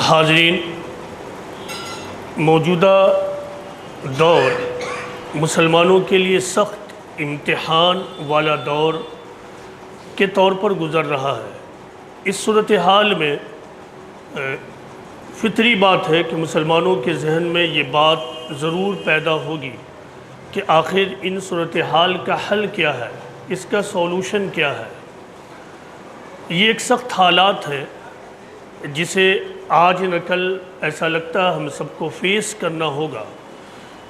حاضرین، موجودہ دور مسلمانوں کے لیے سخت امتحان والا دور کے طور پر گزر رہا ہے۔ اس صورتحال میں فطری بات ہے کہ مسلمانوں کے ذہن میں یہ بات ضرور پیدا ہوگی کہ آخر ان صورتحال کا حل کیا ہے، اس کا سولوشن کیا ہے۔ یہ ایک سخت حالات ہے جسے آج نہ کل ایسا لگتا ہے ہم سب کو فیس کرنا ہوگا۔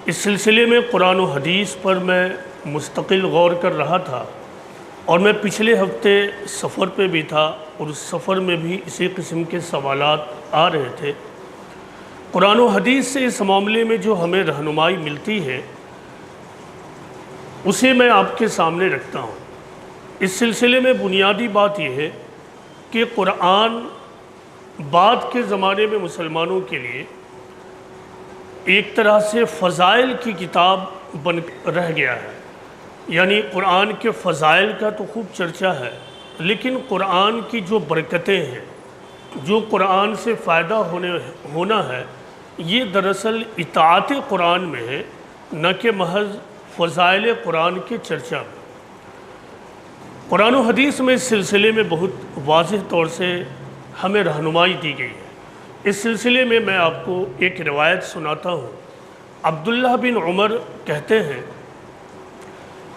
اس سلسلے میں قرآن و حدیث پر میں مستقل غور کر رہا تھا، اور میں پچھلے ہفتے سفر پہ بھی تھا، اور اس سفر میں بھی اسی قسم کے سوالات آ رہے تھے۔ قرآن و حدیث سے اس معاملے میں جو ہمیں رہنمائی ملتی ہے اسے میں آپ کے سامنے رکھتا ہوں۔ اس سلسلے میں بنیادی بات یہ ہے کہ قرآن بعد کے زمانے میں مسلمانوں کے لیے ایک طرح سے فضائل کی کتاب بن رہ گیا ہے۔ یعنی قرآن کے فضائل کا تو خوب چرچا ہے، لیکن قرآن کی جو برکتیں ہیں، جو قرآن سے فائدہ ہونا ہے، یہ دراصل اطاعت قرآن میں ہے، نہ کہ محض فضائل قرآن کے چرچا میں۔ قرآن و حدیث میں اس سلسلے میں بہت واضح طور سے ہمیں رہنمائی دی گئی ہے۔ اس سلسلے میں میں آپ کو ایک روایت سناتا ہوں۔ عبداللہ بن عمر کہتے ہیں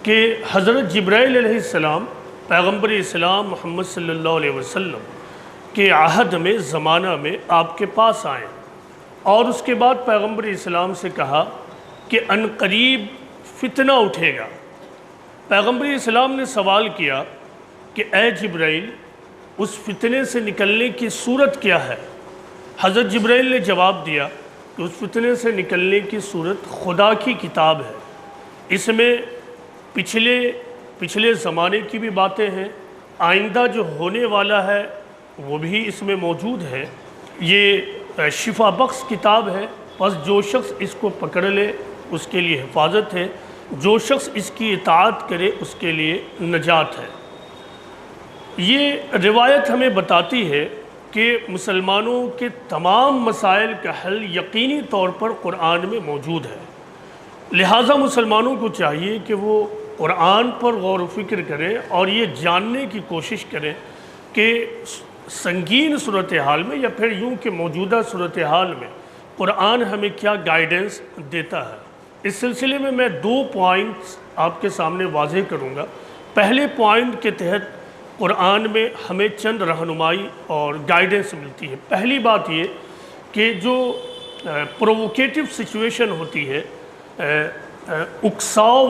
کہ حضرت جبرائیل علیہ السلام پیغمبر اسلام محمد صلی اللہ علیہ وسلم کے عہد میں، زمانہ میں آپ کے پاس آئیں، اور اس کے بعد پیغمبر اسلام سے کہا کہ ان قریب فتنہ اٹھے گا۔ پیغمبر اسلام نے سوال کیا کہ اے جبرائیل، اس فتنے سے نکلنے کی صورت کیا ہے؟ حضرت جبرائیل نے جواب دیا کہ اس فتنے سے نکلنے کی صورت خدا کی کتاب ہے۔ اس میں پچھلے زمانے کی بھی باتیں ہیں، آئندہ جو ہونے والا ہے وہ بھی اس میں موجود ہے۔ یہ شفا بخش کتاب ہے، بس جو شخص اس کو پکڑ لے اس کے لیے حفاظت ہے، جو شخص اس کی اطاعت کرے اس کے لیے نجات ہے۔ یہ روایت ہمیں بتاتی ہے کہ مسلمانوں کے تمام مسائل کا حل یقینی طور پر قرآن میں موجود ہے۔ لہٰذا مسلمانوں کو چاہیے کہ وہ قرآن پر غور و فکر کریں اور یہ جاننے کی کوشش کریں کہ سنگین صورتحال میں، یا پھر یوں کہ موجودہ صورتحال میں، قرآن ہمیں کیا گائیڈنس دیتا ہے۔ اس سلسلے میں دو پوائنٹس آپ کے سامنے واضح کروں گا۔ پہلے پوائنٹ کے تحت قرآن میں ہمیں چند رہنمائی اور گائیڈنس ملتی ہے۔ پہلی بات یہ کہ جو پرووکیٹو سچویشن ہوتی ہے، اکساؤ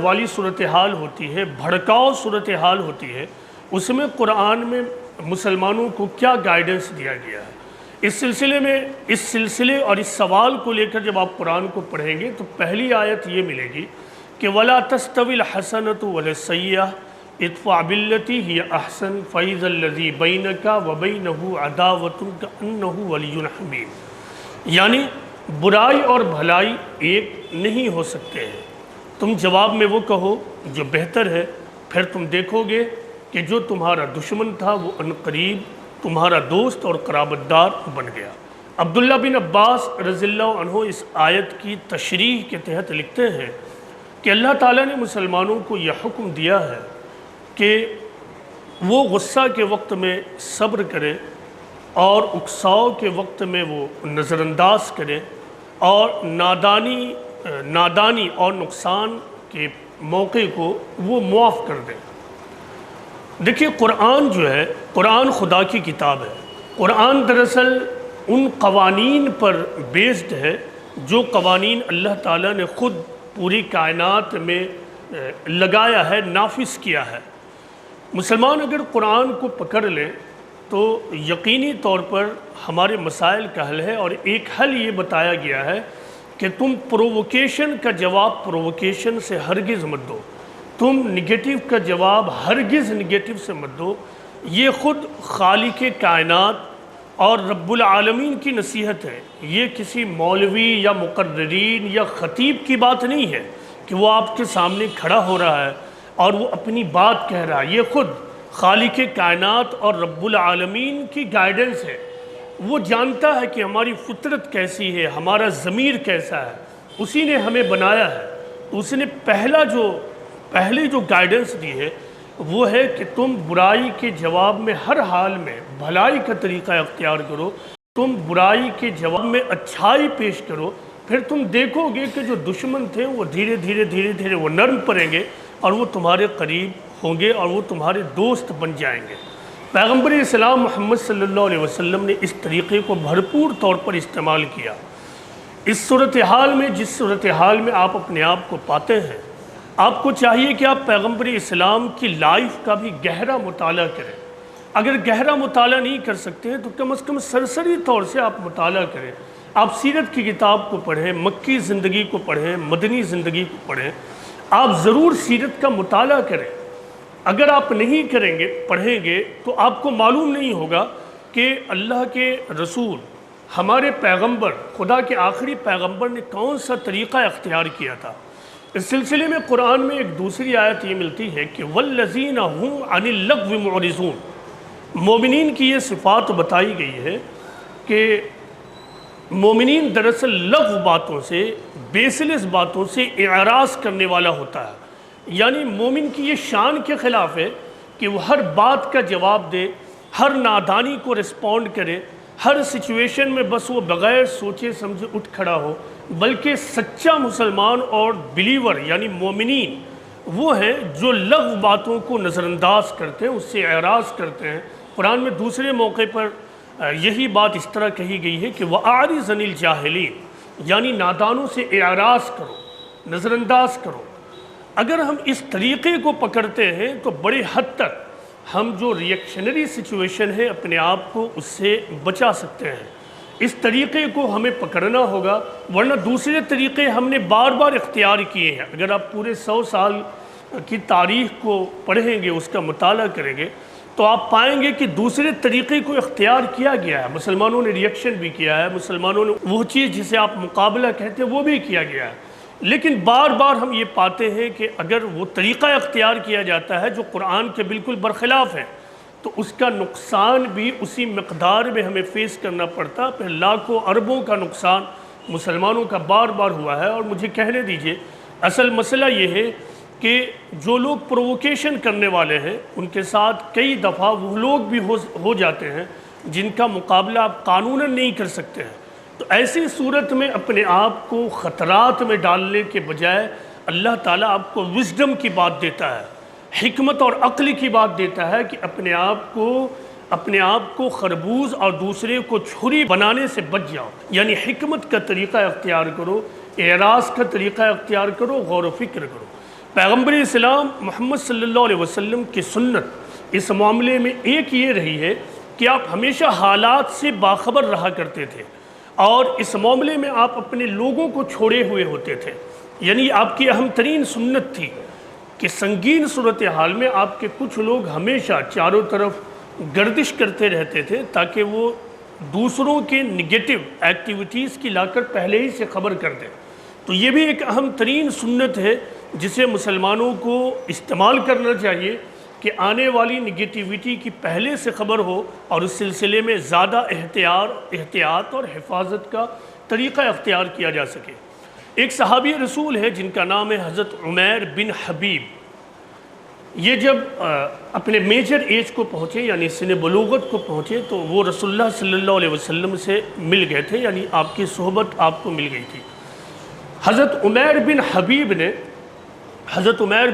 والی صورتحال ہوتی ہے، بھڑکاؤ صورتحال ہوتی ہے، اس میں قرآن میں مسلمانوں کو کیا گائیڈنس دیا گیا ہے۔ اس سلسلے اور اس سوال کو لے کر جب آپ قرآن کو پڑھیں گے تو پہلی آیت یہ ملے گی کہ وَلَا تَسْتَوِي الْحَسَنَةُ وَلَا السَّيِّئَةُ اِدْفَعْ بِالَّتِي هِيَ أَحْسَنُ فَإِذَا الَّذِي بَيْنَكَ وَبَيْنَهُ عَدَاوَةٌ كَأَنَّهُ وَلِيٌّ حَمِيمٌ، یعنی برائی اور بھلائی ایک نہیں ہو سکتے ہیں۔ تم جواب میں وہ کہو جو بہتر ہے، پھر تم دیکھو گے کہ جو تمہارا دشمن تھا وہ عنقریب تمہارا دوست اور قرابت دار بن گیا۔ عبداللہ بن عباس رضی اللہ عنہ اس آیت کی تشریح کے تحت لکھتے ہیں کہ اللہ تعالیٰ نے مسلمانوں کو یہ حکم دیا ہے کہ وہ غصہ کے وقت میں صبر کریں، اور اکساؤ کے وقت میں وہ نظر انداز کریں، اور نادانی اور نقصان کے موقع کو وہ معاف کر دیں۔ دیکھیے، قرآن جو ہے، قرآن خدا کی کتاب ہے۔ قرآن دراصل ان قوانین پر بیسڈ ہے جو قوانین اللہ تعالیٰ نے خود پوری کائنات میں لگایا ہے، نافذ کیا ہے۔ مسلمان اگر قرآن کو پکڑ لیں تو یقینی طور پر ہمارے مسائل کا حل ہے، اور ایک حل یہ بتایا گیا ہے کہ تم پرووکیشن کا جواب پرووکیشن سے ہرگز مت دو، تم نگیٹو کا جواب ہرگز نگیٹو سے مت دو۔ یہ خود خالق کائنات اور رب العالمین کی نصیحت ہے۔ یہ کسی مولوی یا مقررین یا خطیب کی بات نہیں ہے کہ وہ آپ کے سامنے کھڑا ہو رہا ہے اور وہ اپنی بات کہہ رہا ہے۔ یہ خود خالق کائنات اور رب العالمین کی گائیڈنس ہے وہ جانتا ہے کہ ہماری فطرت کیسی ہے، ہمارا ضمیر کیسا ہے، اسی نے ہمیں بنایا ہے. تو اس نے پہلی جو گائیڈنس دی ہے وہ ہے کہ تم برائی کے جواب میں ہر حال میں بھلائی کا طریقہ اختیار کرو، تم برائی کے جواب میں اچھائی پیش کرو، پھر تم دیکھو گے کہ جو دشمن تھے وہ دھیرے دھیرے وہ نرم پڑیں گے اور وہ تمہارے قریب ہوں گے اور وہ تمہارے دوست بن جائیں گے. پیغمبر اسلام محمد صلی اللہ علیہ وسلم نے اس طریقے کو بھرپور طور پر استعمال کیا. اس صورتحال میں، جس صورتحال میں آپ اپنے آپ کو پاتے ہیں، آپ کو چاہیے کہ آپ پیغمبر اسلام کی لائف کا بھی گہرا مطالعہ کریں. اگر گہرا مطالعہ نہیں کر سکتے ہیں تو کم از کم سرسری طور سے آپ مطالعہ کریں. آپ سیرت کی کتاب کو پڑھیں، مکی زندگی کو پڑھیں، مدنی زندگی کو پڑھیں. آپ ضرور سیرت کا مطالعہ کریں. اگر آپ نہیں کریں گے، پڑھیں گے، تو آپ کو معلوم نہیں ہوگا کہ اللہ کے رسول، ہمارے پیغمبر، خدا کے آخری پیغمبر نے کون سا طریقہ اختیار کیا تھا. اس سلسلے میں قرآن میں ایک دوسری آیت یہ ملتی ہے کہ وَالَّذِينَ هُمْ عَنِ اللَّغْوِ مُعْرِضُونَ. مومنین کی یہ صفات بتائی گئی ہے کہ مومنین دراصل لغو باتوں سے، بیسلس باتوں سے اعراض کرنے والا ہوتا ہے. یعنی مومن کی یہ شان کے خلاف ہے کہ وہ ہر بات کا جواب دے، ہر نادانی کو رسپونڈ کرے، ہر سچویشن میں بس وہ بغیر سوچے سمجھے اٹھ کھڑا ہو. بلکہ سچا مسلمان اور بلیور یعنی مومنین وہ ہیں جو لغو باتوں کو نظر انداز کرتے ہیں، اس سے اعراض کرتے ہیں. قرآن میں دوسرے موقع پر یہی بات اس طرح کہی گئی ہے کہ وَأَعْرِضْ عَنِ الْجَاهِلِينَ، یعنی نادانوں سے اعراض کرو، نظر انداز کرو. اگر ہم اس طریقے کو پکڑتے ہیں تو بڑے حد تک ہم جو ریئیکشنری سچویشن ہے اپنے آپ کو اس سے بچا سکتے ہیں. اس طریقے کو ہمیں پکڑنا ہوگا، ورنہ دوسرے طریقے ہم نے بار بار اختیار کیے ہیں. اگر آپ پورے 100 سال کی تاریخ کو پڑھیں گے، اس کا مطالعہ کریں گے، تو آپ پائیں گے کہ دوسرے طریقے کو اختیار کیا گیا ہے. مسلمانوں نے ریئیکشن بھی کیا ہے، مسلمانوں نے وہ چیز جسے آپ مقابلہ کہتے ہیں وہ بھی کیا گیا ہے. لیکن بار بار ہم یہ پاتے ہیں کہ اگر وہ طریقہ اختیار کیا جاتا ہے جو قرآن کے بالکل برخلاف ہے تو اس کا نقصان بھی اسی مقدار میں ہمیں فیس کرنا پڑتا. پھر لاکھوں اربوں کا نقصان مسلمانوں کا بار بار ہوا ہے. اور مجھے کہنے دیجئے، اصل مسئلہ یہ ہے کہ جو لوگ پرووکیشن کرنے والے ہیں ان کے ساتھ کئی دفعہ وہ لوگ بھی ہو جاتے ہیں جن کا مقابلہ آپ قانوناً نہیں کر سکتے ہیں. تو ایسی صورت میں اپنے آپ کو خطرات میں ڈالنے کے بجائے اللہ تعالیٰ آپ کو وزڈم کی بات دیتا ہے، حکمت اور عقل کی بات دیتا ہے کہ اپنے آپ کو خربوز اور دوسرے کو چھری بنانے سے بچ جاؤ. یعنی حکمت کا طریقہ اختیار کرو، اعراض کا طریقہ اختیار کرو، غور و فکر کرو. پیغمبر اسلام محمد صلی اللہ علیہ وسلم کی سنت اس معاملے میں ایک یہ رہی ہے کہ آپ ہمیشہ حالات سے باخبر رہا کرتے تھے، اور اس معاملے میں آپ اپنے لوگوں کو چھوڑے ہوئے ہوتے تھے. یعنی آپ کی اہم ترین سنت تھی کہ سنگین صورتحال میں آپ کے کچھ لوگ ہمیشہ چاروں طرف گردش کرتے رہتے تھے تاکہ وہ دوسروں کے نگیٹو ایکٹیویٹیز کی لا کر پہلے ہی سے خبر کر دیں. تو یہ بھی ایک اہم ترین سنت ہے جسے مسلمانوں کو استعمال کرنا چاہیے کہ آنے والی نگیٹیویٹی کی پہلے سے خبر ہو اور اس سلسلے میں زیادہ احتیاط اور حفاظت کا طریقہ اختیار کیا جا سکے. ایک صحابی رسول ہے جن کا نام ہے حضرت عمیر بن حبیب. یہ جب اپنے میجر ایج کو پہنچے یعنی سن بلوغت کو پہنچے تو وہ رسول اللہ صلی اللہ علیہ وسلم سے مل گئے تھے، یعنی آپ کی صحبت آپ کو مل گئی تھی. حضرت عمیر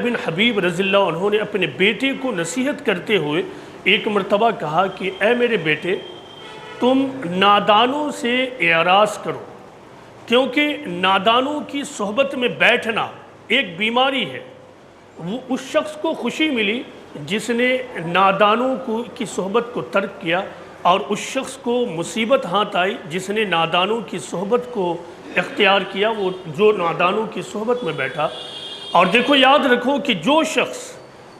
بن حبیب رضی اللہ عنہ نے اپنے بیٹے کو نصیحت کرتے ہوئے ایک مرتبہ کہا کہ اے میرے بیٹے، تم نادانوں سے اعراض کرو، کیونکہ نادانوں کی صحبت میں بیٹھنا ایک بیماری ہے. وہ اس شخص کو خوشی ملی جس نے نادانوں کی صحبت کو ترک کیا، اور اس شخص کو مصیبت ہاتھ آئی جس نے نادانوں کی صحبت کو اختیار کیا، وہ جو نادانوں کی صحبت میں بیٹھا. اور دیکھو، یاد رکھو کہ جو شخص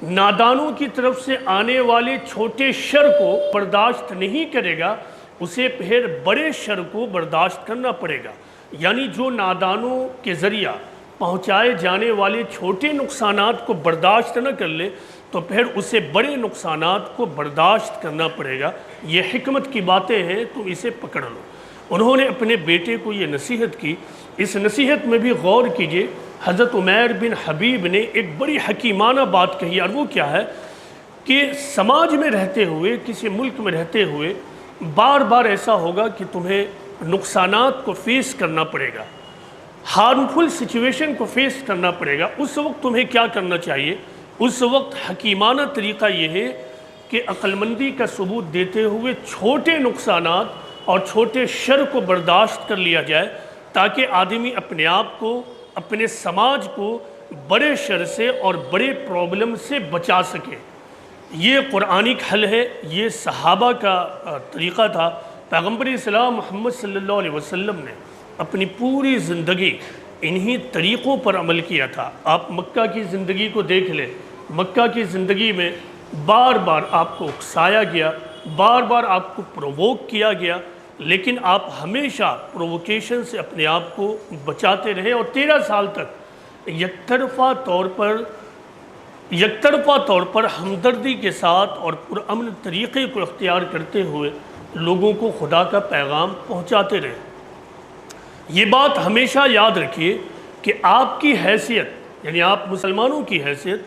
نادانوں کی طرف سے آنے والے چھوٹے شر کو برداشت نہیں کرے گا اسے پھر بڑے شر کو برداشت کرنا پڑے گا. یعنی جو نادانوں کے ذریعہ پہنچائے جانے والے چھوٹے نقصانات کو برداشت نہ کر لے تو پھر اسے بڑے نقصانات کو برداشت کرنا پڑے گا۔ یہ حکمت کی باتیں ہیں، تم اسے پکڑ لو۔ انہوں نے اپنے بیٹے کو یہ نصیحت کی۔ اس نصیحت میں بھی غور کیجئے، حضرت عمیر بن حبیب نے ایک بڑی حکیمانہ بات کہی، اور وہ کیا ہے کہ سماج میں رہتے ہوئے، کسی ملک میں رہتے ہوئے بار بار ایسا ہوگا کہ تمہیں نقصانات کو فیس کرنا پڑے گا، ہارمفل سچویشن کو فیس کرنا پڑے گا۔ اس وقت تمہیں کیا کرنا چاہیے؟ اس وقت حکیمانہ طریقہ یہ ہے کہ عقل مندی کا ثبوت دیتے ہوئے چھوٹے نقصانات اور چھوٹے شر کو برداشت کر لیا جائے، تاکہ آدمی اپنے آپ کو، اپنے سماج کو بڑے شر سے اور بڑے پرابلم سے بچا سکے۔ یہ قرآنک حل ہے، یہ صحابہ کا طریقہ تھا۔ پیغمبر اسلام محمد صلی اللہ علیہ وسلم نے اپنی پوری زندگی انہی طریقوں پر عمل کیا تھا۔ آپ مکہ کی زندگی کو دیکھ لیں، مکہ کی زندگی میں بار بار آپ کو اکسایا گیا، بار بار آپ کو پرووک کیا گیا، لیکن آپ ہمیشہ پرووکیشن سے اپنے آپ کو بچاتے رہے، اور 13 سال تک یک طرفہ طور پر ہمدردی کے ساتھ اور پرامن طریقے کو اختیار کرتے ہوئے لوگوں کو خدا کا پیغام پہنچاتے رہے۔ یہ بات ہمیشہ یاد رکھیے کہ آپ کی حیثیت، یعنی آپ مسلمانوں کی حیثیت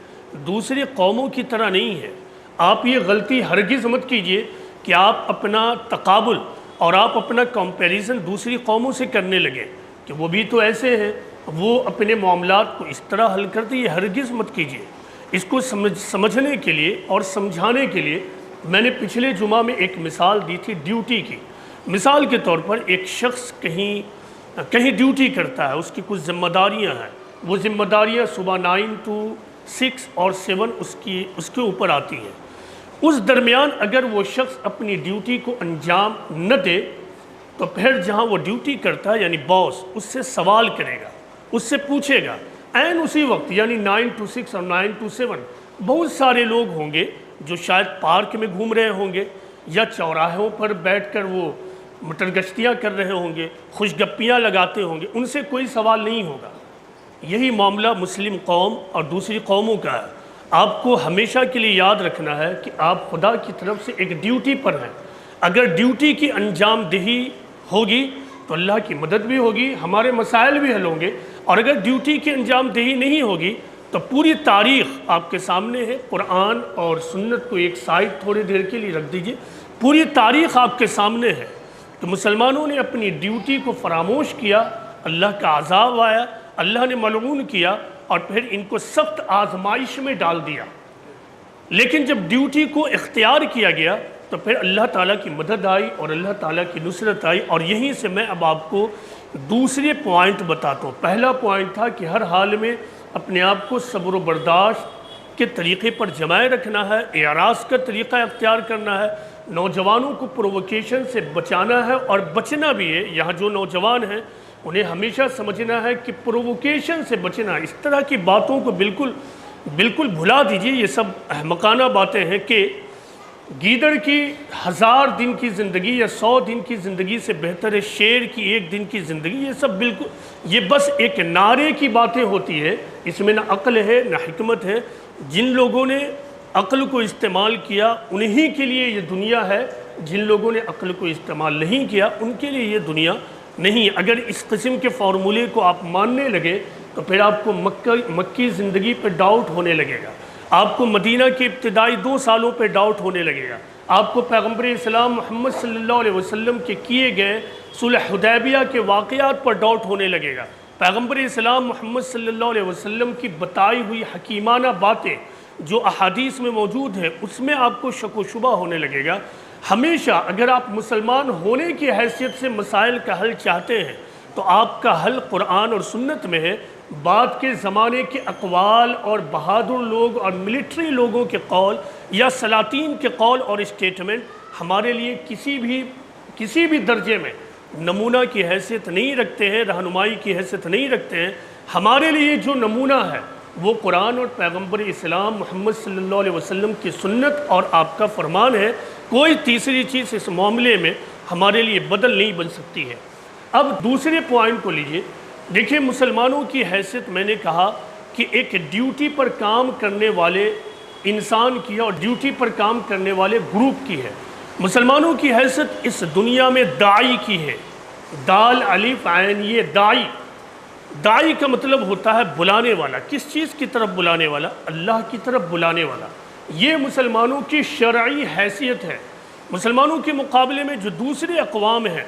دوسری قوموں کی طرح نہیں ہے۔ آپ یہ غلطی ہرگز مت کیجئے کہ آپ اپنا تقابل اور آپ اپنا کمپیریزن دوسری قوموں سے کرنے لگے کہ وہ بھی تو ایسے ہیں، وہ اپنے معاملات کو اس طرح حل کرتے۔ یہ ہرگز مت کیجئے۔ اس کو سمجھنے کے لیے اور سمجھانے کے لیے میں نے پچھلے جمعہ میں ایک مثال دی تھی ڈیوٹی کی۔ مثال کے طور پر ایک شخص کہیں ڈیوٹی کرتا ہے، اس کی کچھ ذمہ داریاں ہیں، وہ ذمہ داریاں صبح 9 to 6 اور 7 اس کے اوپر آتی ہیں۔ اس درمیان اگر وہ شخص اپنی ڈیوٹی کو انجام نہ دے تو پھر جہاں وہ ڈیوٹی کرتا ہے، یعنی باس، اس سے سوال کرے گا، اس سے پوچھے گا۔ این اسی وقت، یعنی 9 to 6 اور 9 to 7 بہت سارے لوگ ہوں گے جو شاید پارک میں گھوم رہے ہوں گے، یا چوراہوں پر بیٹھ کر وہ مٹر گشتیاں کر رہے ہوں گے، خوش گپیاں لگاتے ہوں گے، ان سے کوئی سوال نہیں ہوگا۔ یہی معاملہ مسلم قوم اور دوسری قوموں کا ہے۔ آپ کو ہمیشہ کے لیے یاد رکھنا ہے کہ آپ خدا کی طرف سے ایک ڈیوٹی پر ہیں۔ اگر ڈیوٹی کی انجام دہی ہوگی تو اللہ کی مدد بھی ہوگی، ہمارے مسائل بھی حل ہوں گے، اور اگر ڈیوٹی کی انجام دہی نہیں ہوگی تو پوری تاریخ آپ کے سامنے ہے۔ قرآن اور سنت کو ایک سائڈ تھوڑی دیر کے لیے رکھ دیجئے، پوری تاریخ آپ کے سامنے ہے کہ مسلمانوں نے اپنی ڈیوٹی کو فراموش کیا، اللہ کا عذاب آیا، اللہ نے ملعون کیا، اور پھر ان کو سخت آزمائش میں ڈال دیا۔ لیکن جب ڈیوٹی کو اختیار کیا گیا تو پھر اللہ تعالیٰ کی مدد آئی اور اللہ تعالیٰ کی نصرت آئی۔ اور یہیں سے میں اب آپ کو دوسرے پوائنٹ بتاتا ہوں۔ پہلا پوائنٹ تھا کہ ہر حال میں اپنے آپ کو صبر و برداشت کے طریقے پر جمائے رکھنا ہے، اعراض کا طریقہ اختیار کرنا ہے، نوجوانوں کو پرووکیشن سے بچانا ہے، اور بچنا بھی ہے۔ یہاں جو نوجوان ہیں انہیں ہمیشہ سمجھنا ہے کہ پرووکیشن سے بچنا، اس طرح کی باتوں کو بالکل بھلا دیجئے۔ یہ سب احمقانہ باتیں ہیں کہ گیدڑ کی 1000 دن کی زندگی یا 100 دن کی زندگی سے بہتر ہے شیر کی 1 دن کی زندگی۔ یہ سب یہ بس ایک نعرے کی باتیں ہوتی ہے، اس میں نہ عقل ہے نہ حکمت ہے۔ جن لوگوں نے عقل کو استعمال کیا انہی کے لیے یہ دنیا ہے، جن لوگوں نے عقل کو استعمال نہیں کیا ان کے لیے یہ دنیا نہیں۔ اگر اس قسم کے فارمولے کو آپ ماننے لگے تو پھر آپ کو مکی زندگی پہ ڈاؤٹ ہونے لگے گا، آپ کو مدینہ کے ابتدائی 2 سالوں پہ ڈاؤٹ ہونے لگے گا، آپ کو پیغمبر اسلام محمد صلی اللہ علیہ وسلم کے کیے گئے صلح حدیبیہ کے واقعات پر ڈاؤٹ ہونے لگے گا، پیغمبر اسلام محمد صلی اللہ علیہ وسلم کی بتائی ہوئی حکیمانہ باتیں جو احادیث میں موجود ہیں اس میں آپ کو شک و شبہ ہونے لگے گا۔ ہمیشہ اگر آپ مسلمان ہونے کی حیثیت سے مسائل کا حل چاہتے ہیں تو آپ کا حل قرآن اور سنت میں ہے۔ بعد کے زمانے کے اقوال اور بہادر لوگ اور ملٹری لوگوں کے قول یا سلاطین کے قول اور اسٹیٹمنٹ ہمارے لیے کسی بھی درجے میں نمونہ کی حیثیت نہیں رکھتے ہیں، رہنمائی کی حیثیت نہیں رکھتے ہیں۔ ہمارے لیے جو نمونہ ہے وہ قرآن اور پیغمبر اسلام محمد صلی اللہ علیہ وسلم کی سنت اور آپ کا فرمان ہے۔ کوئی تیسری چیز اس معاملے میں ہمارے لیے بدل نہیں بن سکتی ہے۔ اب دوسرے پوائنٹ کو لیجئے، دیکھیں مسلمانوں کی حیثیت میں نے کہا کہ ایک ڈیوٹی پر کام کرنے والے انسان کی ہے اور ڈیوٹی پر کام کرنے والے گروپ کی ہے۔ مسلمانوں کی حیثیت اس دنیا میں داعی کی ہے۔ دال الف عین یہ داعی، داعی کا مطلب ہوتا ہے بلانے والا۔ کس چیز کی طرف بلانے والا؟ اللہ کی طرف بلانے والا۔ یہ مسلمانوں کی شرعی حیثیت ہے۔ مسلمانوں کے مقابلے میں جو دوسرے اقوام ہیں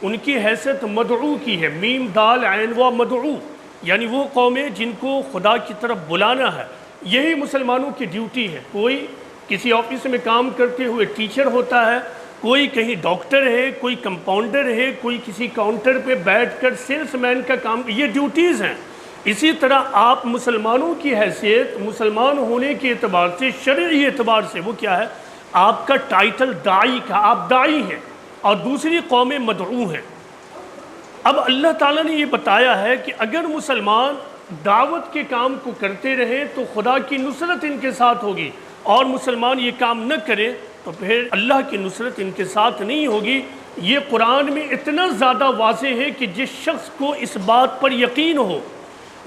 ان کی حیثیت مدعو کی ہے، میم دال عین و مدعو، یعنی وہ قومیں جن کو خدا کی طرف بلانا ہے۔ یہی مسلمانوں کی ڈیوٹی ہے۔ کوئی کسی آفس میں کام کرتے ہوئے ٹیچر ہوتا ہے، کوئی کہیں ڈاکٹر ہے، کوئی کمپاؤنڈر ہے، کوئی کسی کاؤنٹر پہ بیٹھ کر سیلس مین کا کام، یہ ڈیوٹیز ہیں۔ اسی طرح آپ مسلمانوں کی حیثیت مسلمان ہونے کے اعتبار سے، شرعی اعتبار سے وہ کیا ہے؟ آپ کا ٹائٹل داعی کا، آپ داعی ہیں اور دوسری قومیں مدعو ہیں۔ اب اللہ تعالیٰ نے یہ بتایا ہے کہ اگر مسلمان دعوت کے کام کو کرتے رہے تو خدا کی نصرت ان کے ساتھ ہوگی، اور مسلمان یہ کام نہ کرے تو پھر اللہ کی نصرت ان کے ساتھ نہیں ہوگی۔ یہ قرآن میں اتنا زیادہ واضح ہے کہ جس شخص کو اس بات پر یقین ہو،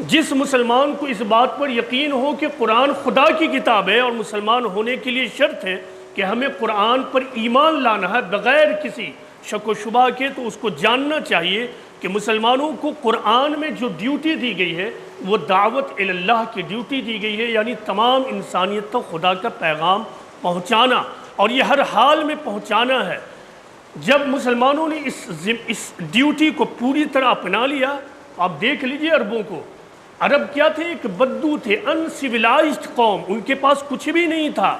جس مسلمان کو اس بات پر یقین ہو کہ قرآن خدا کی کتاب ہے اور مسلمان ہونے کے لیے شرط ہے کہ ہمیں قرآن پر ایمان لانا ہے بغیر کسی شک و شبہ کے، تو اس کو جاننا چاہیے کہ مسلمانوں کو قرآن میں جو ڈیوٹی دی گئی ہے وہ دعوت اللہ کی ڈیوٹی دی گئی ہے، یعنی تمام انسانیت تک خدا کا پیغام پہنچانا، اور یہ ہر حال میں پہنچانا ہے۔ جب مسلمانوں نے اس ڈیوٹی کو پوری طرح اپنا لیا، آپ دیکھ لیجئے عربوں کو۔ عرب کیا تھے؟ ایک بدو تھے، ان سیولائزڈ قوم، ان کے پاس کچھ بھی نہیں تھا،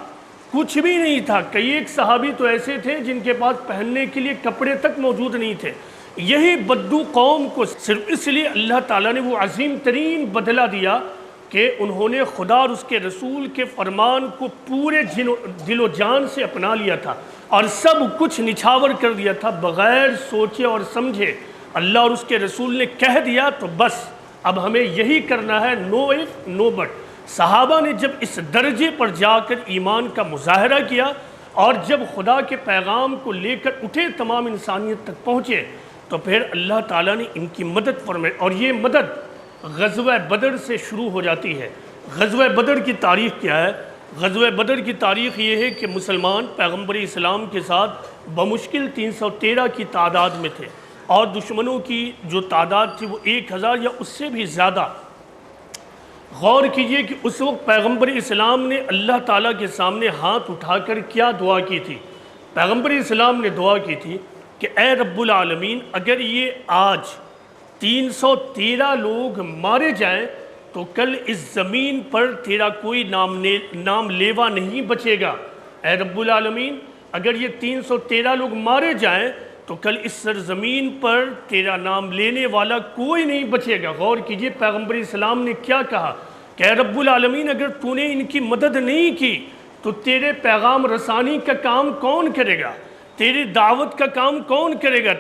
کچھ بھی نہیں تھا۔ کئی ایک صحابی تو ایسے تھے جن کے پاس پہننے کے لیے کپڑے تک موجود نہیں تھے۔ یہی بدو قوم کو صرف اس لیے اللہ تعالیٰ نے وہ عظیم ترین بدلہ دیا کہ انہوں نے خدا اور اس کے رسول کے فرمان کو پورے دل و جان سے اپنا لیا تھا اور سب کچھ نچھاور کر دیا تھا بغیر سوچے اور سمجھے۔ اللہ اور اس کے رسول نے کہہ دیا تو بس اب ہمیں یہی کرنا ہے، نو اف نو بٹ۔ صحابہ نے جب اس درجے پر جا کر ایمان کا مظاہرہ کیا اور جب خدا کے پیغام کو لے کر اٹھے تمام انسانیت تک پہنچے تو پھر اللہ تعالیٰ نے ان کی مدد فرمائی، اور یہ مدد غزوہ بدر سے شروع ہو جاتی ہے۔ غزوہ بدر کی تاریخ کیا ہے؟ غزوہ بدر کی تاریخ یہ ہے کہ مسلمان پیغمبر اسلام کے ساتھ بمشکل 313 کی تعداد میں تھے، اور دشمنوں کی جو تعداد تھی وہ 1000 یا اس سے بھی زیادہ۔ غور کیجئے کہ اس وقت پیغمبر اسلام نے اللہ تعالیٰ کے سامنے ہاتھ اٹھا کر کیا دعا کی تھی؟ پیغمبر اسلام نے دعا کی تھی کہ اے رب العالمین، اگر یہ آج 313 لوگ مارے جائیں تو کل اس زمین پر تیرا کوئی نام لیوا نہیں بچے گا۔ اے رب العالمین، اگر یہ 313 لوگ مارے جائیں تو کل اس سرزمین پر تیرا نام لینے والا کوئی نہیں بچے گا۔ غور کیجئے پیغمبر اسلام نے کیا کہا کہ اے رب العالمین، اگر تو نے ان کی مدد نہیں کی تو تیرے پیغام رسانی کا کام کون کرے گا؟ تیری دعوت کا کام کون کرے گا؟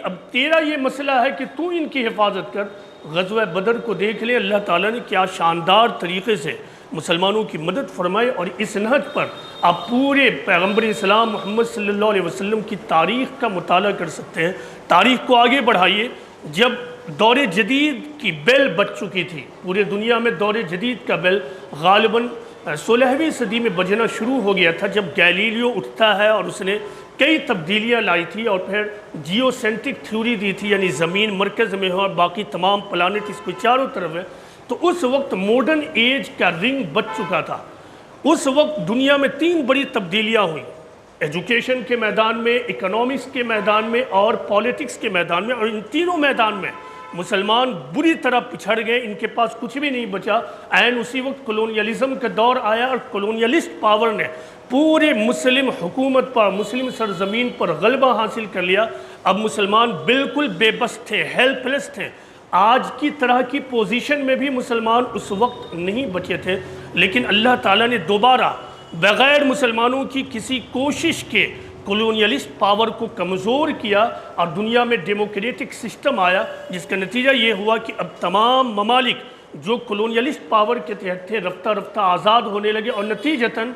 اب تیرا یہ مسئلہ ہے کہ تو ان کی حفاظت کر۔ غزوہ بدر کو دیکھ لیں، اللہ تعالیٰ نے کیا شاندار طریقے سے مسلمانوں کی مدد فرمائی، اور اس نہج پر آپ پورے پیغمبر اسلام محمد صلی اللہ علیہ وسلم کی تاریخ کا مطالعہ کر سکتے ہیں۔ تاریخ کو آگے بڑھائیے، جب دور جدید کی بیل بج چکی تھی، پورے دنیا میں دور جدید کا بیل غالباً 16ویں صدی میں بجنا شروع ہو گیا تھا، جب گیلیلیو اٹھتا ہے اور اس نے کئی تبدیلیاں لائی تھی اور پھر جیو سینٹرک تھیوری دی تھی، یعنی زمین مرکز میں ہو اور باقی تمام پلانٹ اس کو چاروں طرف ہے۔ تو اس وقت ماڈرن ایج کا رنگ بج چکا تھا۔ اس وقت دنیا میں 3 بڑی تبدیلیاں ہوئیں، ایجوکیشن کے میدان میں، اکنامکس کے میدان میں اور پالیٹکس کے میدان میں، اور ان تینوں میدان میں مسلمان بری طرح پچھڑ گئے، ان کے پاس کچھ بھی نہیں بچا۔ عین اسی وقت کولونیلزم کا دور آیا اور کولونیلسٹ پاور نے پورے مسلم حکومت پر، مسلم سرزمین پر غلبہ حاصل کر لیا۔ اب مسلمان بالکل بے بس تھے، ہیلپ لیس تھے۔ آج کی طرح کی پوزیشن میں بھی مسلمان اس وقت نہیں بچے تھے، لیکن اللہ تعالیٰ نے دوبارہ بغیر مسلمانوں کی کسی کوشش کے کولونیلسٹ پاور کو کمزور کیا اور دنیا میں ڈیموکریٹک سسٹم آیا، جس کا نتیجہ یہ ہوا کہ اب تمام ممالک جو کولونیلسٹ پاور کے تحت تھے رفتہ رفتہ آزاد ہونے لگے، اور نتیجتاً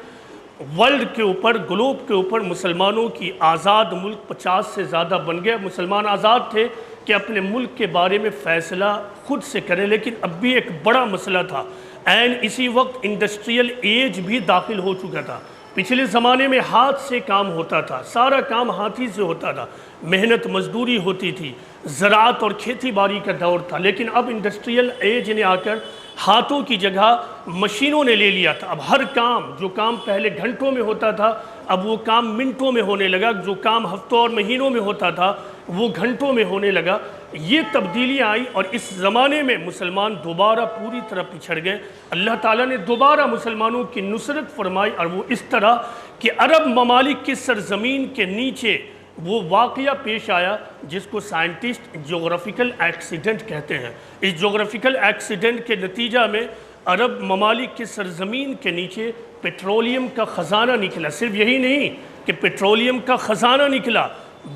ورلڈ کے اوپر، گلوب کے اوپر مسلمانوں کی آزاد ملک 50 سے زیادہ بن گئے۔ مسلمان آزاد تھے کہ اپنے ملک کے بارے میں فیصلہ خود سے کریں، لیکن اب بھی ایک بڑا مسئلہ تھا۔ این اسی وقت انڈسٹریل ایج بھی داخل ہو چکا تھا۔ پچھلے زمانے میں ہاتھ سے کام ہوتا تھا، سارا کام ہاتھی سے ہوتا تھا، محنت مزدوری ہوتی تھی، زراعت اور کھیتی باڑی کا دور تھا، لیکن اب انڈسٹریل ایج نے آ کر ہاتھوں کی جگہ مشینوں نے لے لیا تھا۔ اب ہر کام، جو کام پہلے گھنٹوں میں ہوتا تھا اب وہ کام منٹوں میں ہونے لگا، جو کام ہفتوں اور مہینوں میں ہوتا تھا وہ گھنٹوں میں ہونے لگا۔ یہ تبدیلیاں آئی اور اس زمانے میں مسلمان دوبارہ پوری طرح پچھڑ گئے۔ اللہ تعالیٰ نے دوبارہ مسلمانوں کی نصرت فرمائی، اور وہ اس طرح کہ عرب ممالک کی سرزمین کے نیچے وہ واقعہ پیش آیا جس کو سائنٹسٹ جغرافیکل ایکسیڈنٹ کہتے ہیں۔ اس جغرافیکل ایکسیڈنٹ کے نتیجہ میں عرب ممالک کی سرزمین کے نیچے پیٹرولیم کا خزانہ نکلا۔ صرف یہی نہیں کہ پیٹرولیم کا خزانہ نکلا،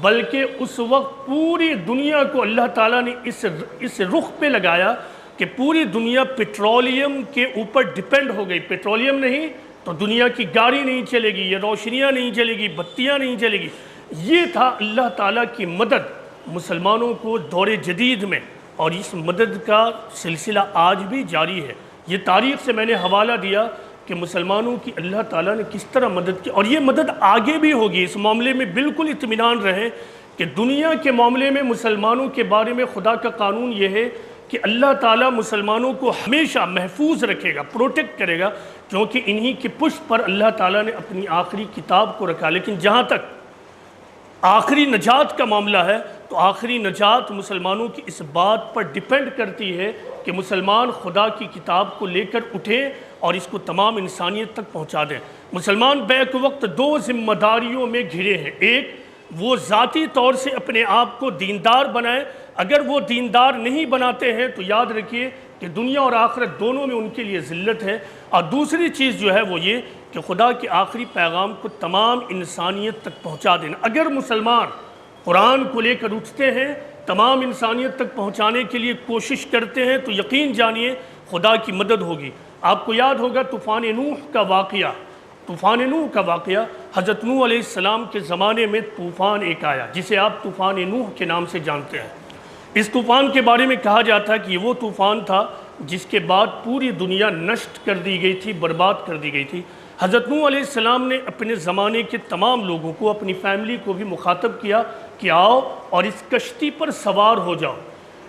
بلکہ اس وقت پوری دنیا کو اللہ تعالیٰ نے اس رخ پہ لگایا کہ پوری دنیا پیٹرولیم کے اوپر ڈیپینڈ ہو گئی۔ پیٹرولیم نہیں تو دنیا کی گاڑی نہیں چلے گی، یہ روشنیاں نہیں چلے گی، بتیاں نہیں چلے گی۔ یہ تھا اللہ تعالیٰ کی مدد مسلمانوں کو دور جدید میں، اور اس مدد کا سلسلہ آج بھی جاری ہے۔ یہ تاریخ سے میں نے حوالہ دیا کہ مسلمانوں کی اللہ تعالیٰ نے کس طرح مدد کی، اور یہ مدد آگے بھی ہوگی۔ اس معاملے میں بالکل اطمینان رہیں کہ دنیا کے معاملے میں مسلمانوں کے بارے میں خدا کا قانون یہ ہے کہ اللہ تعالیٰ مسلمانوں کو ہمیشہ محفوظ رکھے گا، پروٹیکٹ کرے گا، کیونکہ انہی کی پشت پر اللہ تعالیٰ نے اپنی آخری کتاب کو رکھا۔ لیکن جہاں تک آخری نجات کا معاملہ ہے تو آخری نجات مسلمانوں کی اس بات پر ڈیپینڈ کرتی ہے کہ مسلمان خدا کی کتاب کو لے کر اٹھیں اور اس کو تمام انسانیت تک پہنچا دیں۔ مسلمان بیک وقت دو ذمہ داریوں میں گھرے ہیں۔ ایک، وہ ذاتی طور سے اپنے آپ کو دیندار بنائیں۔ اگر وہ دیندار نہیں بناتے ہیں تو یاد رکھیے کہ دنیا اور آخرت دونوں میں ان کے لیے ذلت ہے۔ اور دوسری چیز جو ہے وہ یہ کہ خدا کے آخری پیغام کو تمام انسانیت تک پہنچا دینا۔ اگر مسلمان قرآن کو لے کر اٹھتے ہیں، تمام انسانیت تک پہنچانے کے لیے کوشش کرتے ہیں، تو یقین جانیے خدا کی مدد ہوگی۔ آپ کو یاد ہوگا طوفان نوح کا واقعہ، حضرت نوح علیہ السلام کے زمانے میں طوفان ایک آیا جسے آپ طوفان نوح کے نام سے جانتے ہیں۔ اس طوفان کے بارے میں کہا جاتا ہے کہ یہ وہ طوفان تھا جس کے بعد پوری دنیا نشٹ کر دی گئی تھی، برباد کر دی گئی تھی۔ حضرت نوح علیہ السلام نے اپنے زمانے کے تمام لوگوں کو، اپنی فیملی کو بھی مخاطب کیا کہ آؤ اور اس کشتی پر سوار ہو جاؤ۔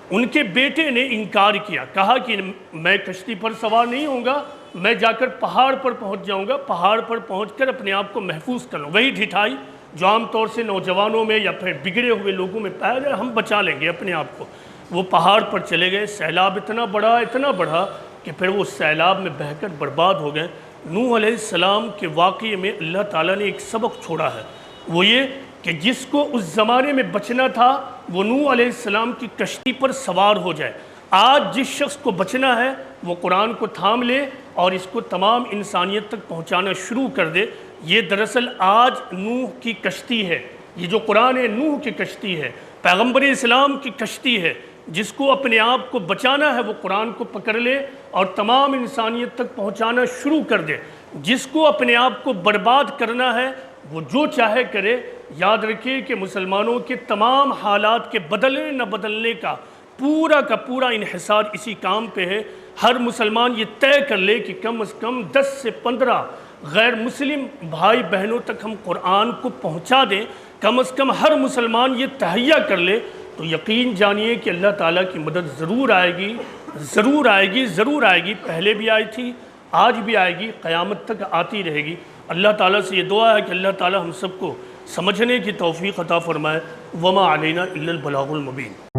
ان کے بیٹے نے انکار کیا، کہا کہ میں کشتی پر سوار نہیں ہوں گا، میں جا کر پہاڑ پر پہنچ جاؤں گا، پہاڑ پر پہنچ کر اپنے آپ کو محفوظ کر لوں۔ وہی ڈھٹائی جو عام طور سے نوجوانوں میں یا پھر بگڑے ہوئے لوگوں میں پایا جائے، ہم بچا لیں گے اپنے آپ کو۔ وہ پہاڑ پر چلے گئے، سیلاب اتنا بڑھا کہ پھر وہ سیلاب میں بہہ کر برباد ہو گئے۔ نوح علیہ السلام کے واقعے میں اللہ تعالیٰ نے ایک سبق چھوڑا ہے، وہ یہ کہ جس کو اس زمانے میں بچنا تھا وہ نوح علیہ السلام کی کشتی پر سوار ہو جائے۔ آج جس شخص کو بچنا ہے وہ قرآن کو تھام لے اور اس کو تمام انسانیت تک پہنچانا شروع کر دے۔ یہ دراصل آج نوح کی کشتی ہے، یہ جو قرآن ہے نوح کی کشتی ہے، پیغمبر اسلام کی کشتی ہے۔ جس کو اپنے آپ کو بچانا ہے وہ قرآن کو پکڑ لے اور تمام انسانیت تک پہنچانا شروع کر دے۔ جس کو اپنے آپ کو برباد کرنا ہے وہ جو چاہے کرے۔ یاد رکھیے کہ مسلمانوں کے تمام حالات کے بدلنے نہ بدلنے کا پورا انحصار اسی کام پہ ہے۔ ہر مسلمان یہ طے کر لے کہ کم از کم 10 سے 15 غیر مسلم بھائی بہنوں تک ہم قرآن کو پہنچا دیں، کم از کم ہر مسلمان یہ تہیہ کر لے، تو یقین جانیے کہ اللہ تعالیٰ کی مدد ضرور آئے گی۔ پہلے بھی آئی تھی، آج بھی آئے گی، قیامت تک آتی رہے گی۔ اللہ تعالیٰ سے یہ دعا ہے کہ اللہ تعالیٰ ہم سب کو سمجھنے کی توفیق عطا فرمائے۔ وما علینا الا البلاغ المبین۔